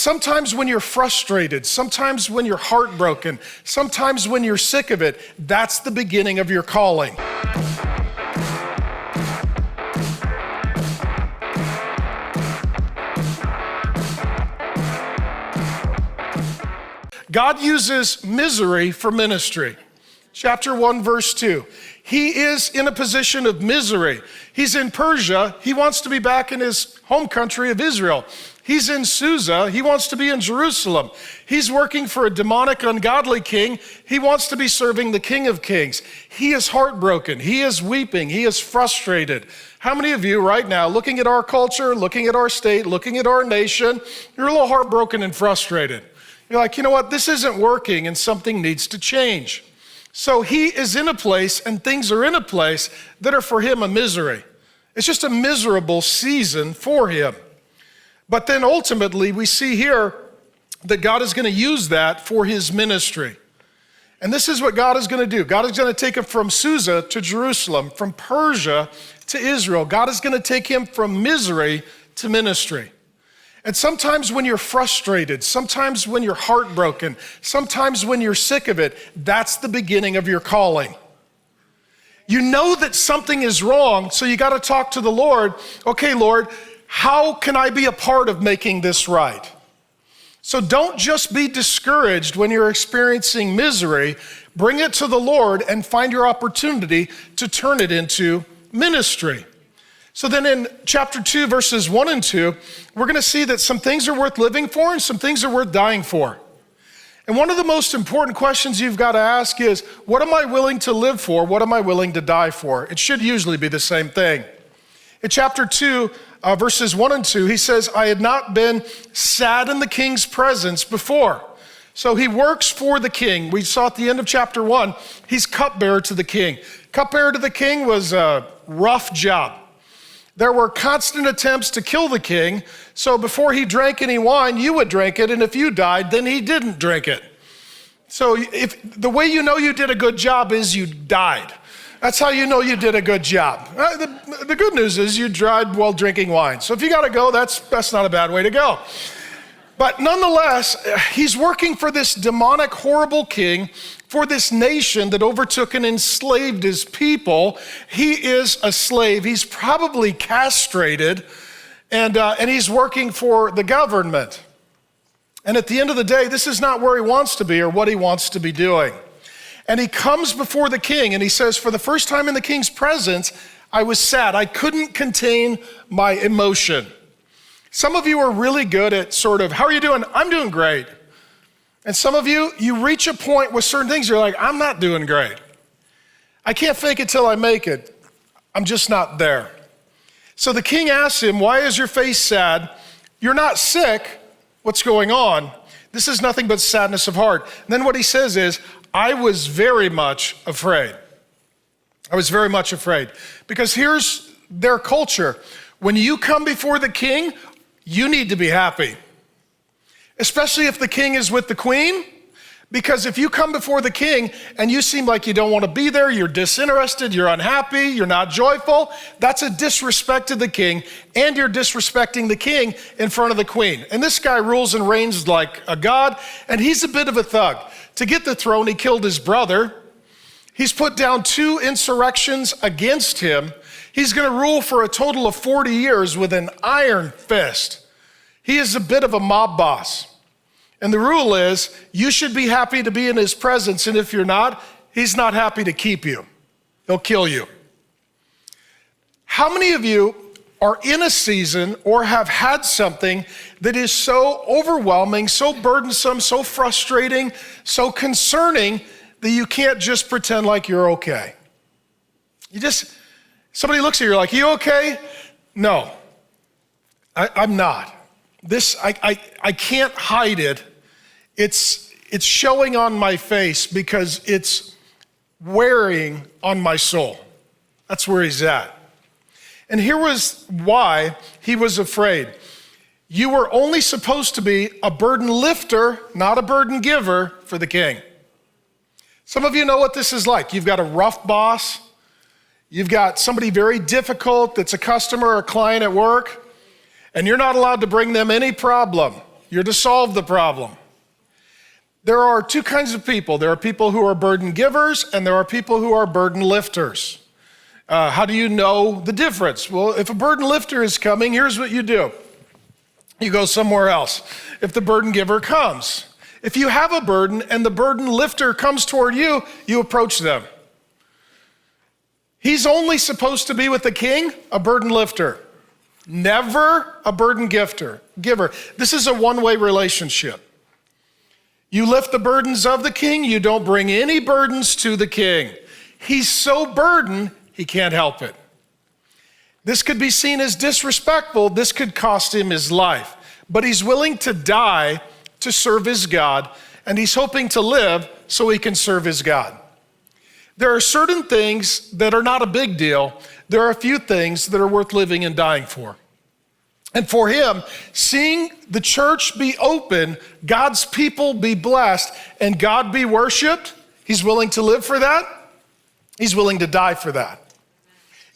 sometimes when you're frustrated, sometimes when you're heartbroken, sometimes when you're sick of it, that's the beginning of your calling. God uses misery for ministry. Chapter 1, verse 2. He is in a position of misery. He's in Persia. He wants to be back in his home country of Israel. He's in Susa. He wants to be in Jerusalem. He's working for a demonic, ungodly king. He wants to be serving the King of Kings. He is heartbroken. He is weeping. He is frustrated. How many of you right now, looking at our culture, looking at our state, looking at our nation, you're a little heartbroken and frustrated? You're like, you know what? This isn't working and something needs to change. So he is in a place and things are in a place that are for him a misery. It's just a miserable season for him. But then ultimately we see here that God is going to use that for his ministry. And this is what God is going to do. God is going to take him from Susa to Jerusalem, from Persia to Israel. God is going to take him from misery to ministry. And sometimes when you're frustrated, sometimes when you're heartbroken, sometimes when you're sick of it, that's the beginning of your calling. You know that something is wrong, so you got to talk to the Lord. Okay, Lord, how can I be a part of making this right? So don't just be discouraged when you're experiencing misery. Bring it to the Lord and find your opportunity to turn it into ministry. So then in chapter 2, verses 1 and 2, we're going to see that some things are worth living for and some things are worth dying for. And one of the most important questions you've got to ask is, what am I willing to live for? What am I willing to die for? It should usually be the same thing. In chapter 2, verses 1 and 2, he says, I had not been sad in the king's presence before. So he works for the king. We saw at the end of chapter 1, he's cupbearer to the king. Cupbearer to the king was a rough job. There were constant attempts to kill the king, so before he drank any wine, you would drink it, and if you died, then he didn't drink it. So if the way you know you did a good job is you died. That's how you know you did a good job. The good news is you died while drinking wine. So if you gotta go, that's not a bad way to go. But nonetheless, he's working for this demonic, horrible king, for this nation that overtook and enslaved his people. He is a slave. He's probably castrated, and he's working for the government. And at the end of the day, this is not where he wants to be or what he wants to be doing. And he comes before the king, and he says, for the first time in the king's presence, I was sad. I couldn't contain my emotion. Some of you are really good at sort of, how are you doing? I'm doing great. And some of you reach a point with certain things, you're like, I'm not doing great. I can't fake it till I make it. I'm just not there. So the king asks him, why is your face sad? You're not sick. What's going on? This is nothing but sadness of heart. And then what he says is, I was very much afraid. I was very much afraid. Because here's their culture. When you come before the king, you need to be happy. Especially if the king is with the queen, because if you come before the king and you seem like you don't want to be there, you're disinterested, you're unhappy, you're not joyful, that's a disrespect to the king, and you're disrespecting the king in front of the queen. And this guy rules and reigns like a god, and he's a bit of a thug. To get the throne, he killed his brother. He's put down 2 insurrections against him. He's going to rule for a total of 40 years with an iron fist. He is a bit of a mob boss. And the rule is, you should be happy to be in his presence, and if you're not, he's not happy to keep you. He'll kill you. How many of you are in a season or have had something that is so overwhelming, so burdensome, so frustrating, so concerning that you can't just pretend like you're okay? Somebody looks at you, you're like, you okay? No, I'm not. I can't hide it. It's showing on my face because it's wearing on my soul. That's where he's at. And here was why he was afraid. You were only supposed to be a burden lifter, not a burden giver for the king. Some of you know what this is like. You've got a rough boss. You've got somebody very difficult that's a customer or a client at work, and you're not allowed to bring them any problem. You're to solve the problem. There are two kinds of people. There are people who are burden givers, and there are people who are burden lifters. How do you know the difference? Well, if a burden lifter is coming, here's what you do. You go somewhere else. If the burden giver comes, if you have a burden and the burden lifter comes toward you, you approach them. He's only supposed to be with the king, a burden lifter, never a burden giver. This is a one-way relationship. You lift the burdens of the king, you don't bring any burdens to the king. He's so burdened, he can't help it. This could be seen as disrespectful. This could cost him his life. But he's willing to die to serve his God, and he's hoping to live so he can serve his God. There are certain things that are not a big deal. There are a few things that are worth living and dying for. And for him, seeing the church be open, God's people be blessed, and God be worshiped, he's willing to live for that. He's willing to die for that.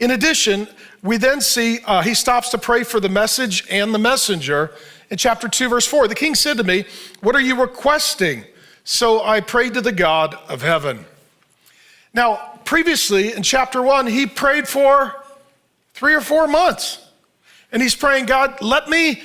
In addition, we then see he stops to pray for the message and the messenger. In chapter 2, verse 4, the king said to me, "What are you requesting?" So I prayed to the God of heaven. Now, previously in chapter 1, he prayed for 3 or 4 months. And he's praying, God, let me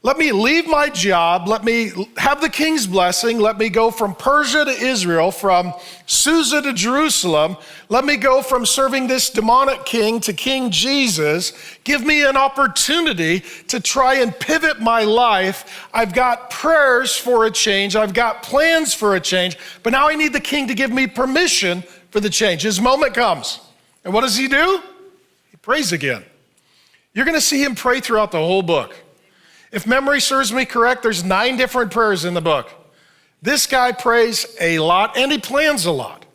leave my job. Let me have the king's blessing. Let me go from Persia to Israel, from Susa to Jerusalem. Let me go from serving this demonic king to King Jesus. Give me an opportunity to try and pivot my life. I've got prayers for a change. I've got plans for a change. But now I need the king to give me permission for the change. His moment comes. And what does he do? He prays again. You're going to see him pray throughout the whole book. If memory serves me correct, there's 9 different prayers in the book. This guy prays a lot, and he plans a lot.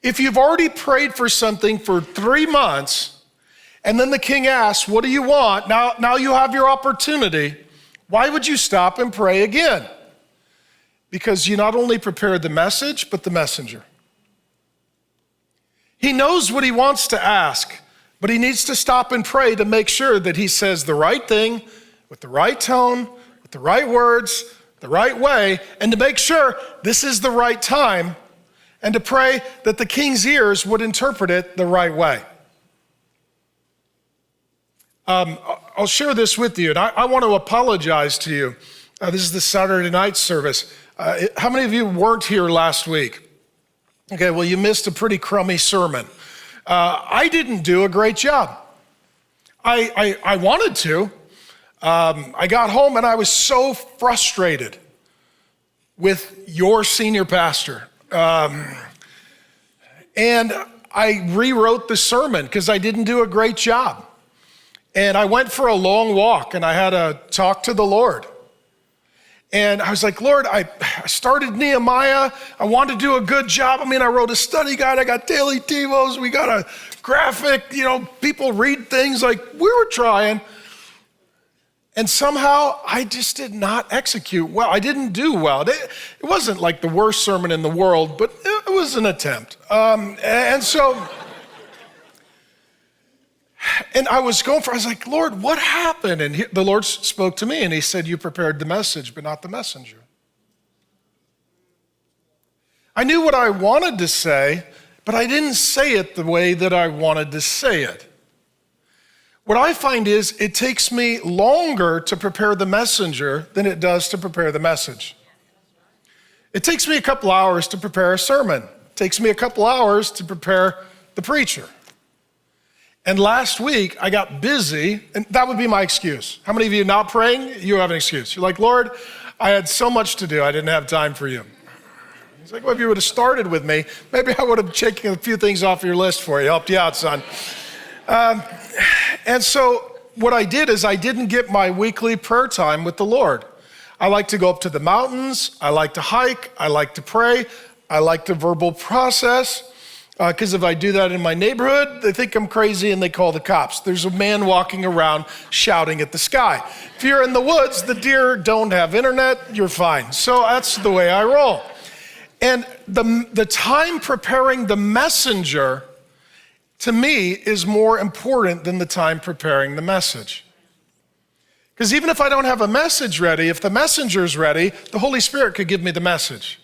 If you've already prayed for something for 3 months, and then the king asks, what do you want? Now you have your opportunity. Why would you stop and pray again? Because you not only prepared the message, but the messenger. He knows what he wants to ask, but he needs to stop and pray to make sure that he says the right thing, with the right tone, with the right words, the right way, and to make sure this is the right time, and to pray that the king's ears would interpret it the right way. I'll share this with you, and I want to apologize to you. This is the Saturday night service. How many of you weren't here last week? Okay, well, you missed a pretty crummy sermon. I didn't do a great job. I wanted to. I got home and I was so frustrated with your senior pastor. And I rewrote the sermon because I didn't do a great job. And I went for a long walk and I had to talk to the Lord. And I was like, Lord, I started Nehemiah. I wanted to do a good job. I mean, I wrote a study guide. I got daily TiVos. We got a graphic. People read things like we were trying. And somehow I just did not execute well. I didn't do well. It wasn't like the worst sermon in the world, but it was an attempt. And I was like, Lord, what happened? And the Lord spoke to me and he said, you prepared the message, but not the messenger. I knew what I wanted to say, but I didn't say it the way that I wanted to say it. What I find is it takes me longer to prepare the messenger than it does to prepare the message. It takes me a couple hours to prepare a sermon. It takes me a couple hours to prepare the preacher. And last week, I got busy, and that would be my excuse. How many of you not praying? You have an excuse. You're like, Lord, I had so much to do, I didn't have time for you. He's like, well, if you would have started with me, maybe I would have taken a few things off your list for you, helped you out, son. And so what I did is I didn't get my weekly prayer time with the Lord. I like to go up to the mountains. I like to hike. I like to pray. I like to verbal process. Because if I do that in my neighborhood, they think I'm crazy and they call the cops. There's a man walking around shouting at the sky. If you're in the woods, the deer don't have internet, you're fine. So that's the way I roll. And the time preparing the messenger, to me, is more important than the time preparing the message. Because even if I don't have a message ready, if the messenger's ready, the Holy Spirit could give me the message.